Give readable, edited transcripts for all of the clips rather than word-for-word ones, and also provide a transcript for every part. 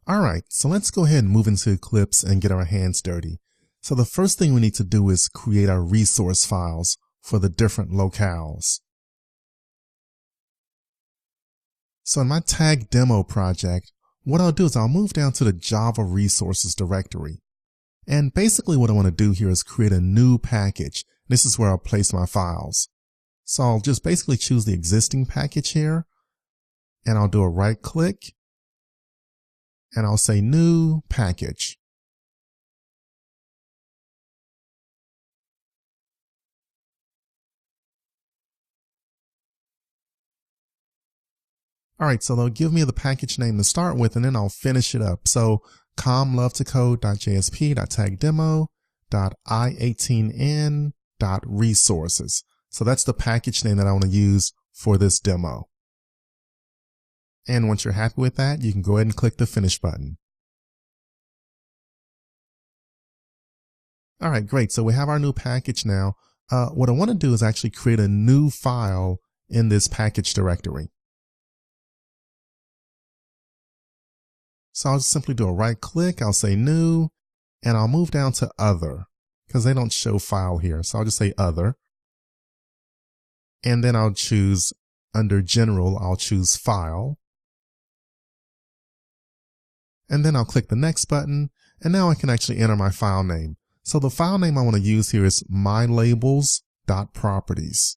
All right, so let's go ahead and move into Eclipse and get our hands dirty. So the first thing we need to do is create our resource files for the different locales. So in my tag demo project, what I'll do is I'll move down to the Java resources directory. And basically what I want to do here is create a new package. This is where I'll place my files. So I'll just basically choose the existing package here, and I'll do a right click, and I'll say new package. All right, so they'll give me the package name to start with, and then I'll finish it up. So comlovetocode.jsp.tagdemo.i18n.resources. So that's the package name that I want to use for this demo. And once you're happy with that, you can go ahead and click the finish button. All right, great. So we have our new package now. What I want to do is actually create a new file in this package directory. So I'll just simply do a right click, I'll say new, and I'll move down to other because they don't show file here. So I'll just say other. And then I'll choose under general, I'll choose file. And then I'll click the next button, and now I can actually enter my file name. So the file name I want to use here is mylabels.properties.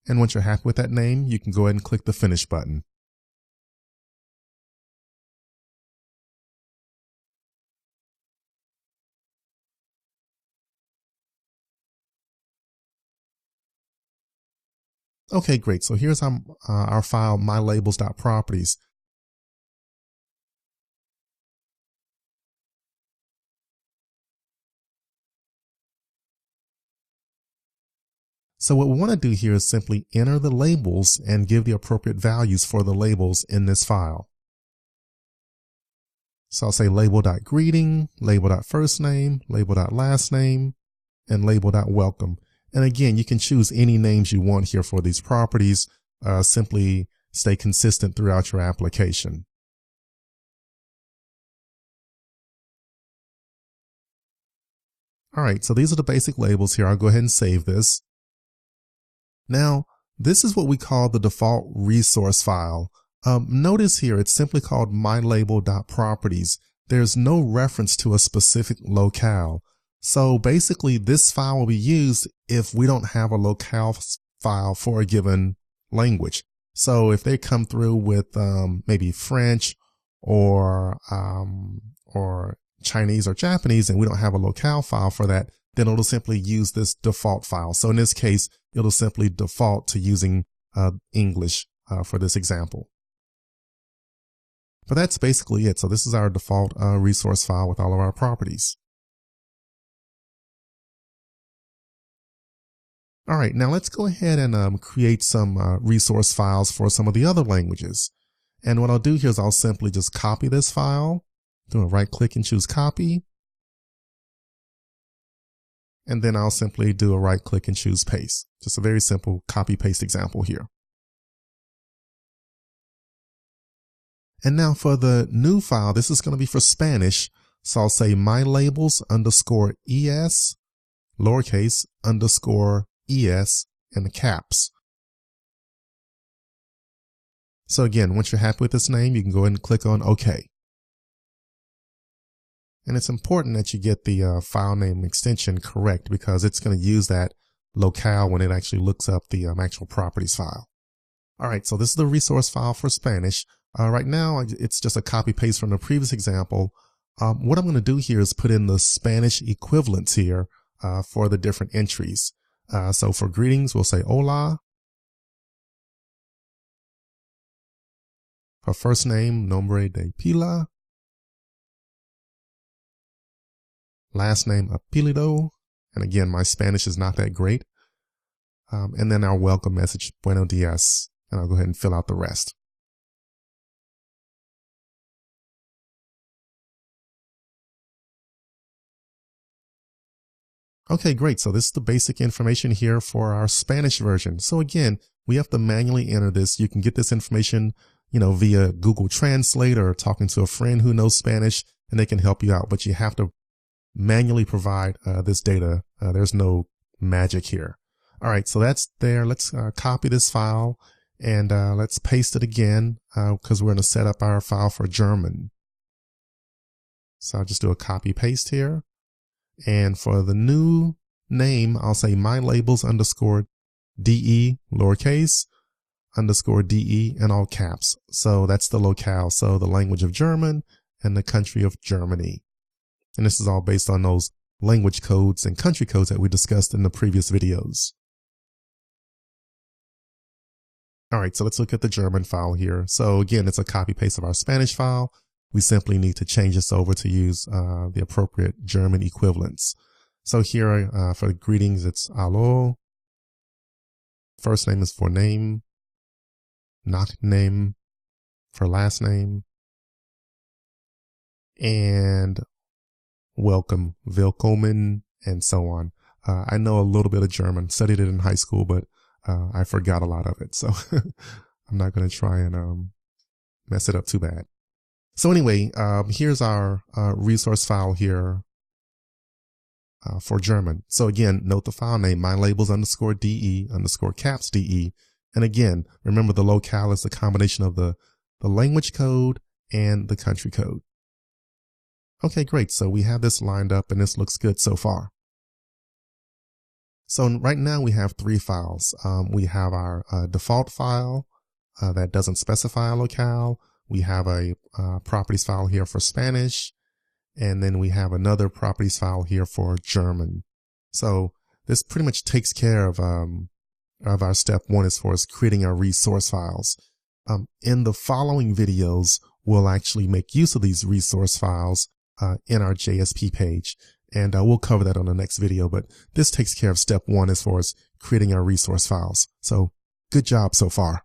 And once you're happy with that name, you can go ahead and click the finish button. Okay, great. So here's our file, mylabels.properties. So what we want to do here is simply enter the labels and give the appropriate values for the labels in this file. So I'll say label.greeting, label.firstname, label.lastname, and label.welcome. And again, you can choose any names you want here for these properties. Simply stay consistent throughout your application. All right, so these are the basic labels here. I'll go ahead and save this. Now, this is what we call the default resource file. Notice here, it's simply called mylabel.properties. There's no reference to a specific locale. So basically, this file will be used if we don't have a locale file for a given language. So if they come through with maybe French or Chinese or Japanese, and we don't have a locale file for that, then it'll simply use this default file. So in this case, it'll simply default to using English for this example. But that's basically it. So this is our default resource file with all of our properties. All right, now let's go ahead and create some resource files for some of the other languages. And what I'll do here is I'll simply just copy this file, do a right click and choose copy. And then I'll simply do a right click and choose paste. Just a very simple copy paste example here. And now for the new file, this is going to be for Spanish. So I'll say mylabels_es, lowercase, _es, and the caps. So again, once you're happy with this name, you can go ahead and click on OK. And it's important that you get the file name extension correct because it's going to use that locale when it actually looks up the actual properties file. All right, so this is the resource file for Spanish. Right now, it's just a copy paste from the previous example. What I'm going to do here is put in the Spanish equivalents here for the different entries. So for greetings, we'll say hola. For first name, nombre de pila. Last name, apelido. And again, my Spanish is not that great. And then our welcome message, buenos dias. And I'll go ahead and fill out the rest. Okay, great. So this is the basic information here for our Spanish version. So again, we have to manually enter this. You can get this information, via Google Translate or talking to a friend who knows Spanish, and they can help you out. But you have to manually provide this data. There's no magic here. All right, so that's there. Let's copy this file and let's paste it again because we're going to set up our file for German. So I'll just do a copy paste here. And for the new name, I'll say mylabels_de lowercase _de in all caps. So that's the locale. So the language of German and the country of Germany. And this is all based on those language codes and country codes that we discussed in the previous videos. All right, so let's look at the German file here. So again, it's a copy paste of our Spanish file. We simply need to change this over to use the appropriate German equivalents. So here for the greetings, it's Hallo. First name is for name. Nachname for last name. And welcome, willkommen, and so on. I know a little bit of German, studied it in high school, but I forgot a lot of it. So I'm not going to try and mess it up too bad. So anyway, here's our resource file here for German. So again, note the file name, mylabels_de_caps_de. And again, remember the locale is the combination of the language code and the country code. Okay, great. So we have this lined up and this looks good so far. So right now we have three files. We have our default file that doesn't specify a locale. We have a properties file here for Spanish. And then we have another properties file here for German. So this pretty much takes care of our step one as far as creating our resource files. In the following videos, we'll actually make use of these resource files in our JSP page. And we'll cover that on the next video, but this takes care of step one as far as creating our resource files. So good job so far.